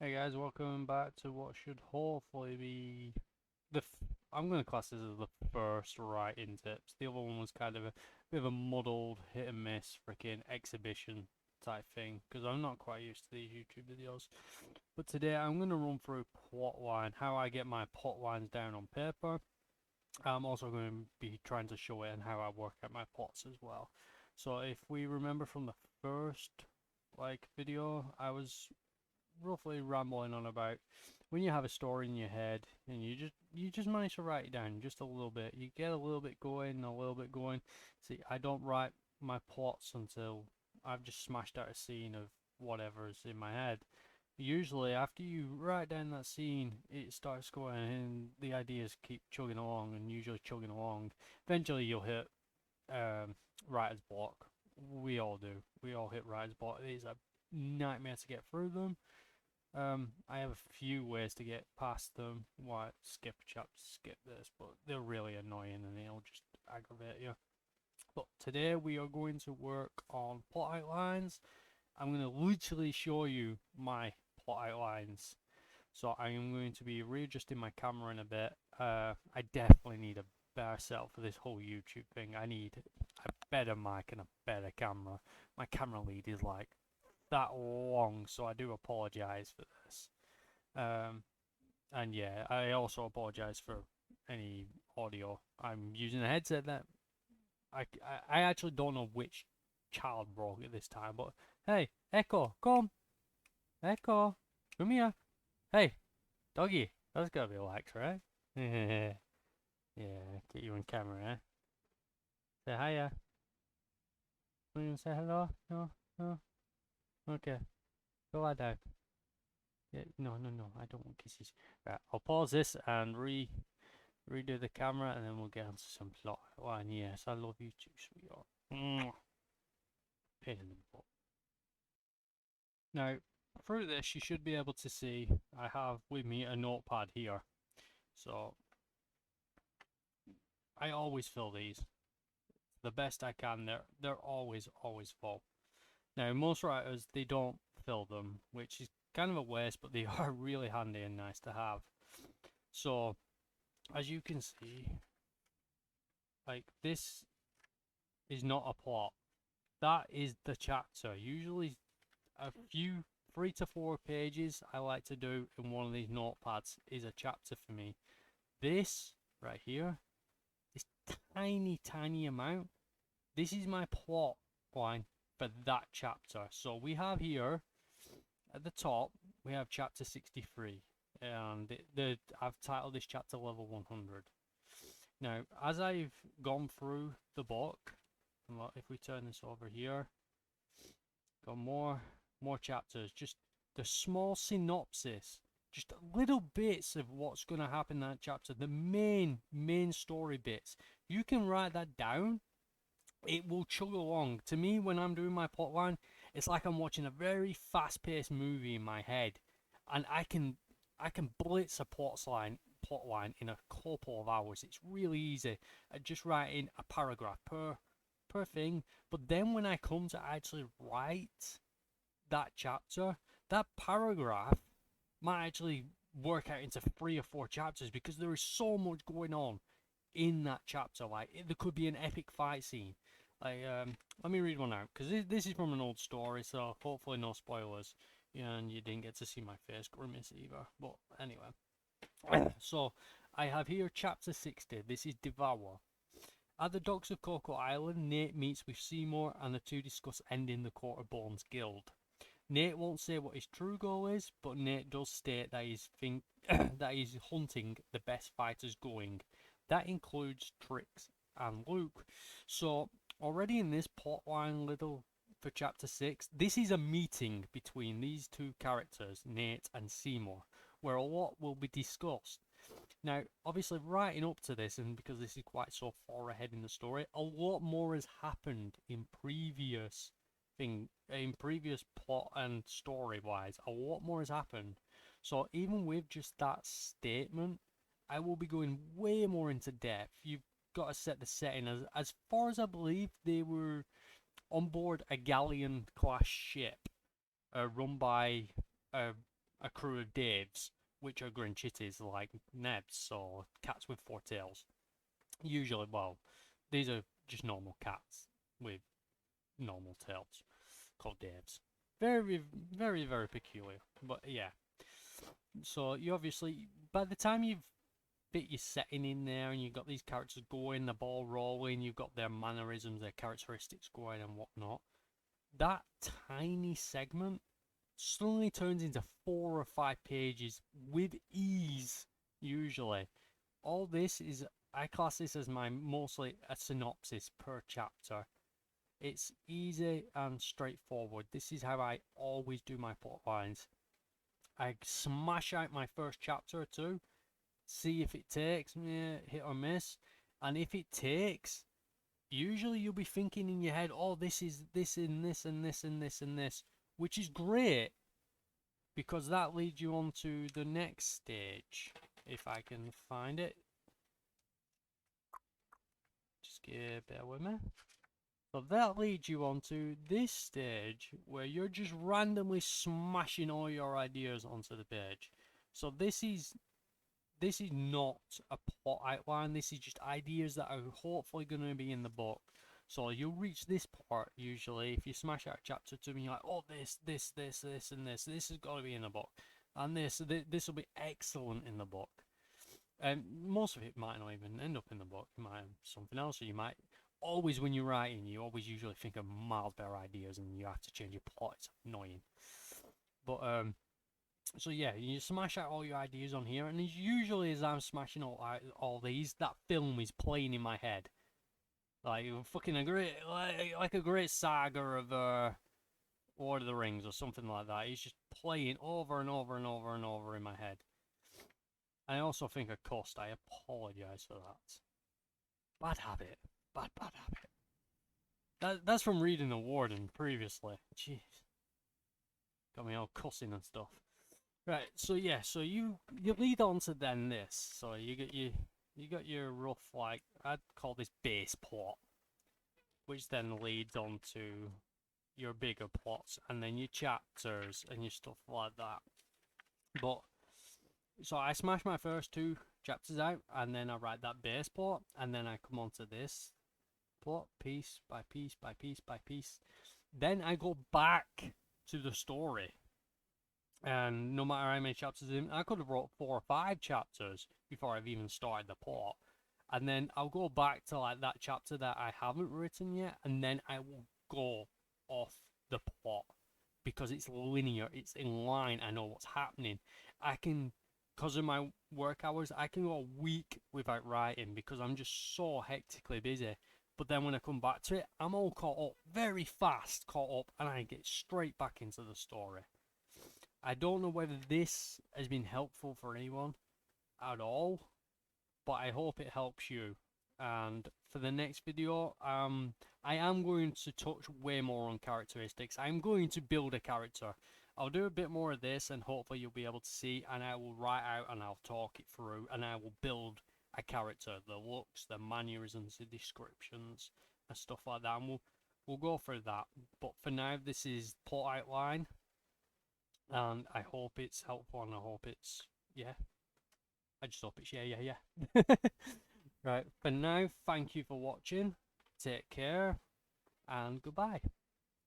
Hey guys, welcome back to what should hopefully be I'm going to class this as the first writing tips. The other one was kind of a bit of a muddled hit and miss freaking exhibition type thing because I'm not quite used to these YouTube videos. But today I'm going to run through plotline, how I get my plot lines down on paper. I'm also going to be trying to show it and how I work out my plots as well. So if we remember from the first video, I was roughly rambling on about when you have a story in your head and you just manage to write it down just a little bit. You get a little bit going, a little bit going. See, I don't write my plots until I've just smashed out a scene of whatever's in my head. Usually, after you write down that scene, it starts going and the ideas keep chugging along and usually chugging along. Eventually, you'll hit writer's block. We all do. We all hit writer's block. It is a nightmare to get through them. I have a few ways to get past them. Why skip a chapter, skip this, but they're really annoying and they'll just aggravate you. But today we are going to work on plot outlines. I'm going to literally show you my plot outlines. So I am going to be readjusting my camera in a bit. I definitely need a better setup for this whole YouTube thing. I need a better mic and a better camera. My camera lead is like that long, so I do apologize for this. Um, and yeah, I also apologize for any audio. I'm using a headset that I actually don't know which child broke it this time, but hey, Echo, come, Echo, come here. Hey, doggy, that's gotta be Lex, right? Yeah, get you on camera, eh? Say hiya. Want to say hello? No, no. Okay, go lie down. Yeah, no, no, no, I don't want kisses. Right, I'll pause this and redo the camera and then we'll get onto some plot outline. Yes, I love you too, sweetheart. Pain in the butt. Now, through this, you should be able to see I have with me a notepad here. So, I always fill these the best I can. They're always full. Now, most writers, they don't fill them, which is kind of a waste, but they are really handy and nice to have. So, as you can see, like this is not a plot. That is the chapter. Usually a few 3 to 4 pages I like to do in one of these notepads is a chapter for me. This right here, this tiny amount, this is my plot line for that chapter. So we have here at the top, we have chapter 63, and I've titled this chapter level 100. Now, as I've gone through the book, if we turn this over here, got more chapters, just the small synopsis, just little bits of what's going to happen in that chapter, the main story bits. You can write that down, it will chug along. To me, when I'm doing my plotline, it's like I'm watching a very fast-paced movie in my head, and I can blitz a plotline in a couple of hours. It's really easy. Just writing a paragraph per thing. But then when I come to actually write that chapter, that paragraph might actually work out into 3 or 4 chapters because there is so much going on in that chapter. Like there could be an epic fight scene. Like let me read one out because this is from an old story, so hopefully no spoilers. Yeah, and you didn't get to see my face grimace either. But anyway, so I have here chapter 60. This is Devour. At the docks of Coco Island, Nate meets with Seymour and the two discuss ending the Court of Bones Guild. Nate won't say what his true goal is, but Nate does state that that he's hunting the best fighters going. That includes Trix and Luke. So already in this plotline little for chapter 6, this is a meeting between these two characters, Nate and Seymour, where a lot will be discussed. Now, obviously, writing up to this, and because this is quite so far ahead in the story, a lot more has happened in previous plot and story wise. A lot more has happened. So even with just that statement, I will be going way more into depth. You've got to set the setting as far as I believe they were on board a galleon class ship, run by a a crew of Daves, which are Grinchitties like Nebs or cats with four tails. Usually, well, these are just normal cats with normal tails called Daves. Very, very, very peculiar. But yeah. So you obviously, by the time you've bit your setting in there and you've got these characters going, the ball rolling, you've got their mannerisms, their characteristics going and whatnot, that tiny segment suddenly turns into 4 or 5 pages with ease, usually. All this is, I class this as my mostly a synopsis per chapter. It's easy and straightforward. This is how I always do my plot lines. I smash out my first chapter or two, see if it takes, hit or miss, and if it takes, usually you'll be thinking in your head, oh, this is this and this and this and this and this, which is great because that leads you on to the next stage. If I can find it, just bear with me. So that leads you on to this stage where you're just randomly smashing all your ideas onto the page. So this is not a plot outline. This is just ideas that are hopefully going to be in the book. So you'll reach this part usually if you smash out a chapter 2 and you're like, oh, this, and this has got to be in the book, and this will be excellent in the book. And most of it might not even end up in the book. You might have something else, or you might always, when you're writing, you always usually think of miles better ideas, and you have to change your plot. It's annoying. But so yeah, you smash out all your ideas on here, and usually as I'm smashing all these, that film is playing in my head, like fucking a great like a great saga of Lord of the Rings or something like that. It's just playing over and over and over and over in my head. I also think I cussed. I apologise for that. Bad habit. Bad habit. That's from reading The Warden previously. Jeez. Got me all cussing and stuff. Right, so yeah, so you lead on to then this. So you got your rough, like, I'd call this base plot, which then leads on to your bigger plots and then your chapters and your stuff like that. But so I smash my first 2 chapters out, and then I write that base plot, and then I come on to this plot piece by piece by piece by piece. Then I go back to the story, and no matter how many chapters in, I could have wrote 4 or 5 chapters before I've even started the plot, and then I'll go back to like that chapter that I haven't written yet, and then I will go off the plot because it's linear, it's in line. I know what's happening. I can, because of my work hours, I can go a week without writing because I'm just so hectically busy. But then when I come back to it, I'm all caught up, very fast caught up, and I get straight back into the story. I don't know whether this has been helpful for anyone at all, but I hope it helps you. And for the next video, I am going to touch way more on characteristics. I'm going to build a character. I'll do a bit more of this, and hopefully you'll be able to see, and I will write out and I'll talk it through, and I will build a character, the looks, the mannerisms, the descriptions, and stuff like that, and we'll go through that. But for now, this is plot outline, and I hope it's helpful, and I hope it's, yeah, I just hope it's yeah. Right, for now, thank you for watching, take care, and goodbye.